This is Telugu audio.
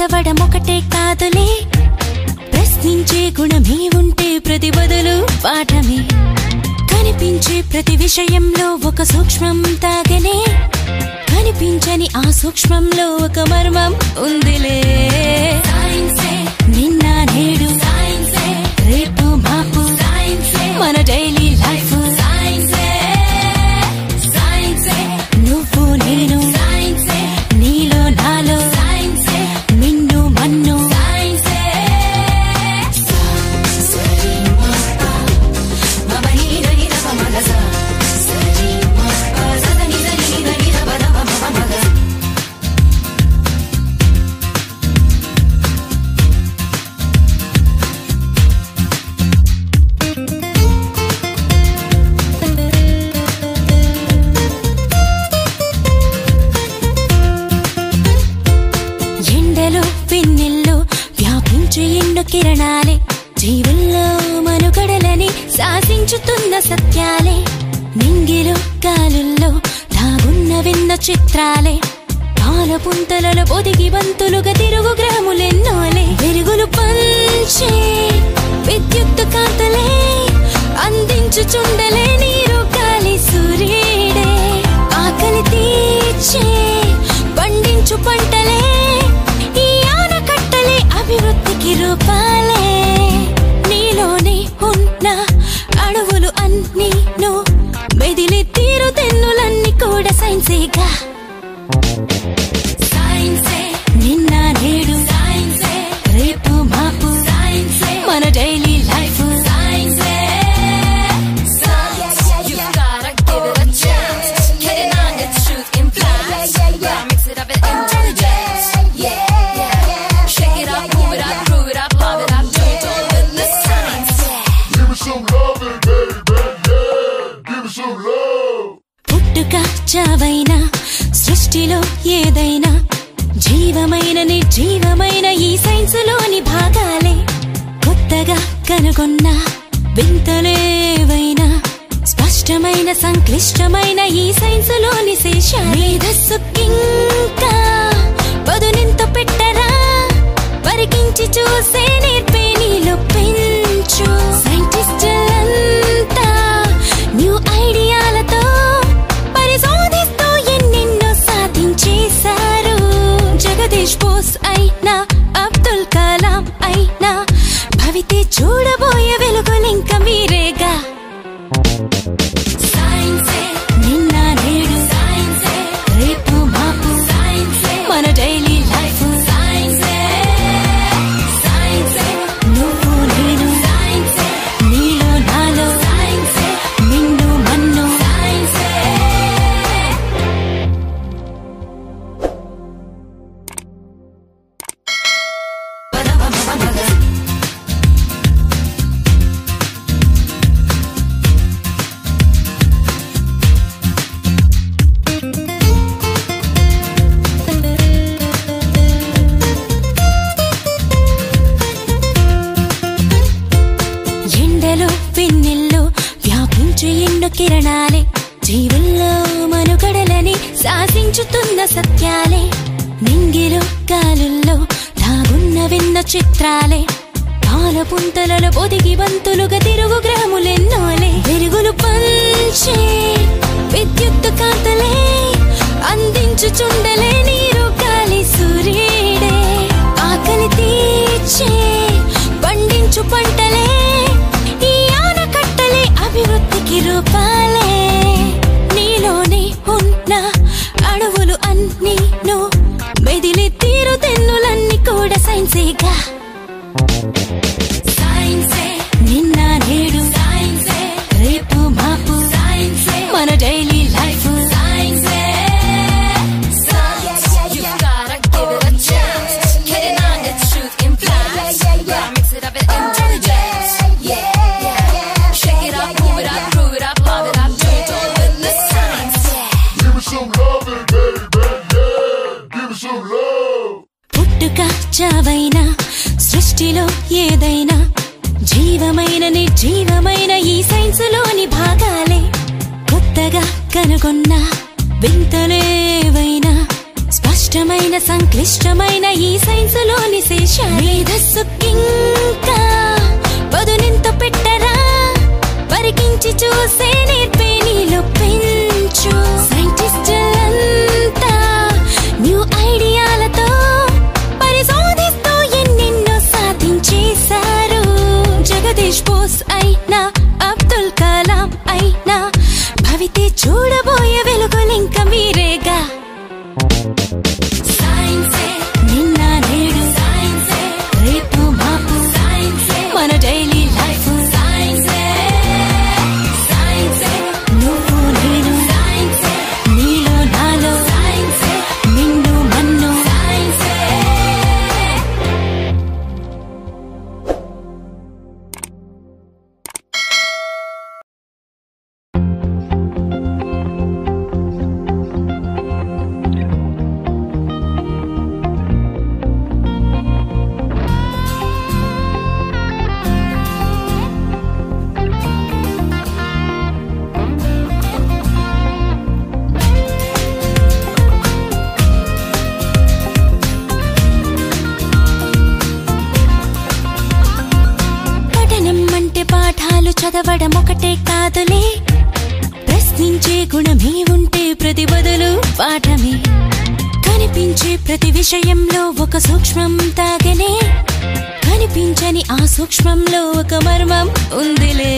చదవడం ఒకటే కాదులే, ప్రశ్నించే గుణమే ఉంటే ప్రతి బదులు పాఠమే. కనిపించే ప్రతి విషయంలో ఒక సూక్ష్మం తాగనే, కనిపించని ఆ సూక్ష్మంలో ఒక మర్మం ఉందిలే. నిన్న నేడు రేపు మాపు మన డైలీ లైఫ్. నువ్వు నేను నీలో నాలో మిన్ను మన్ను. కిరణాలే జీవుల్లో మనుగడలని శాసించుతున్న సత్యాలే, నింగిలో గాలుల్లో దాగున్న విన్న చిత్రాలే, పాల పుంతలలో పొదిగి బంతులుగా తిరుగు గ్రాములెన్నోలే. వెలుగులు పంచే విద్యుత్ కాంతలే అందించుచుండలే, నీరు గాలి సూర్యుడే ఆకలి తీర్చే పండించు పంటలే, ఈ ఆనకట్టలే అభివృద్ధికి రూపాలే. నీలోనే ఉన్న అణువులు అన్నీ మెదిలి తీరు తెన్నులన్నీ కూడా సైన్సేగా. నిన్న నేడు రేపు మాపు మన డైలీ లైఫ్. పుట్టుక చావైనా సృష్టిలో ఏదైనా జీవమైన నిర్జీవమైన ఈ సైన్సులోని భాగాలే, కొత్తగా కనుగొన్న వింతలేవైనా స్పష్టమైన సంక్లిష్టమైన ఈ సైన్సులోని శేషాలే. మేధస్సుకింకా పదునెంత పెట్టరా, పరికించి చూసే నేర్పే నీలో పెంచు. సైంటిస్టులంతా న్యూ ఐడియాలతో పరిశోధిస్తూ ఎన్నెన్నో సాధించేశారు. జగదీష్ బోస్ అయినా అబ్దుల్ కలాం అయినా భవితే చూడబోయే వెలుగులింక మీరేగా. నిన్న నేడు రేపు మాపు మన డైలీ లైఫ్. నువ్వు నేను నీలో నాలో మిన్ను మన్ను. ఎండలో వెన్నెల్లో వ్యాపించే ఎన్నో కిరణాలే, జీవుల్లో మనుగడలని శాసించుతున్న సత్యాలే, నింగిలో గాలుల్లో దాగున్న విన్న చిత్రాలే, పాల పుంతలలో పొదిగి బంతులుగా తిరుగు గ్రాములెన్నోలే. వెలుగులు పంచే విద్యుత్ కాంతలే అందించుచుండలే, నీరు గాలి సూర్యుడే ఆకలి తీర్చే పండించు పంటలే, ఈ ఆనకట్టలే అభివృద్ధికి రూపాలే. నీలోనే ఉన్న అణువులు అన్నీ మెదిలి తీరు తెన్నులన్నీ కూడా సైన్సేగా. నిన్న నేడు రేపు మాపు మన డైలీ లైఫ్. పుట్టుక చావైనా సృష్టిలో ఏదైనా జీవమైన నిర్జీవమైన ఈ సైన్సులోని భాగాలే, కొత్తగా కనుగొన్న వింతలేవైనా స్పష్ట క్లిష్టమైన సంక్లిష్టమైన ఈ సైన్స్ లోని శేష మేధస్సుకింకా పదునెంత పెట్టరా పరికించి చూసే నేర్పే నీలో పెంచు సైంటిస్టులంతా న్యూ ఐడియాలతో పరిశోధిస్తూ ఎన్నెన్నో సాధించేశారు జగదీష్ బోస్ అయినా అబ్దుల్ కలాం అయినా భవితే చూడబోయే వెలుగులింక మీరేగా సైన్సే నిన్న నేడు సైన్సే రేపు మాపు సైన్సే మన డైలీ లైఫ్ సైన్సే సైన్సే నువ్వు నేను సైన్సే నీలో నాలో సైన్సే నిన్ను మన్ను సైన్సే పాఠాలు చదవడం ఒకటే కాదులే ప్రశ్నించే గుణమే ఉంటే ప్రతి బదులు పాఠమే కనిపించే ప్రతి విషయంలో ఒక సూక్ష్మం తాగనే కనిపించని ఆ సూక్ష్మంలో ఒక మర్మం ఉందిలే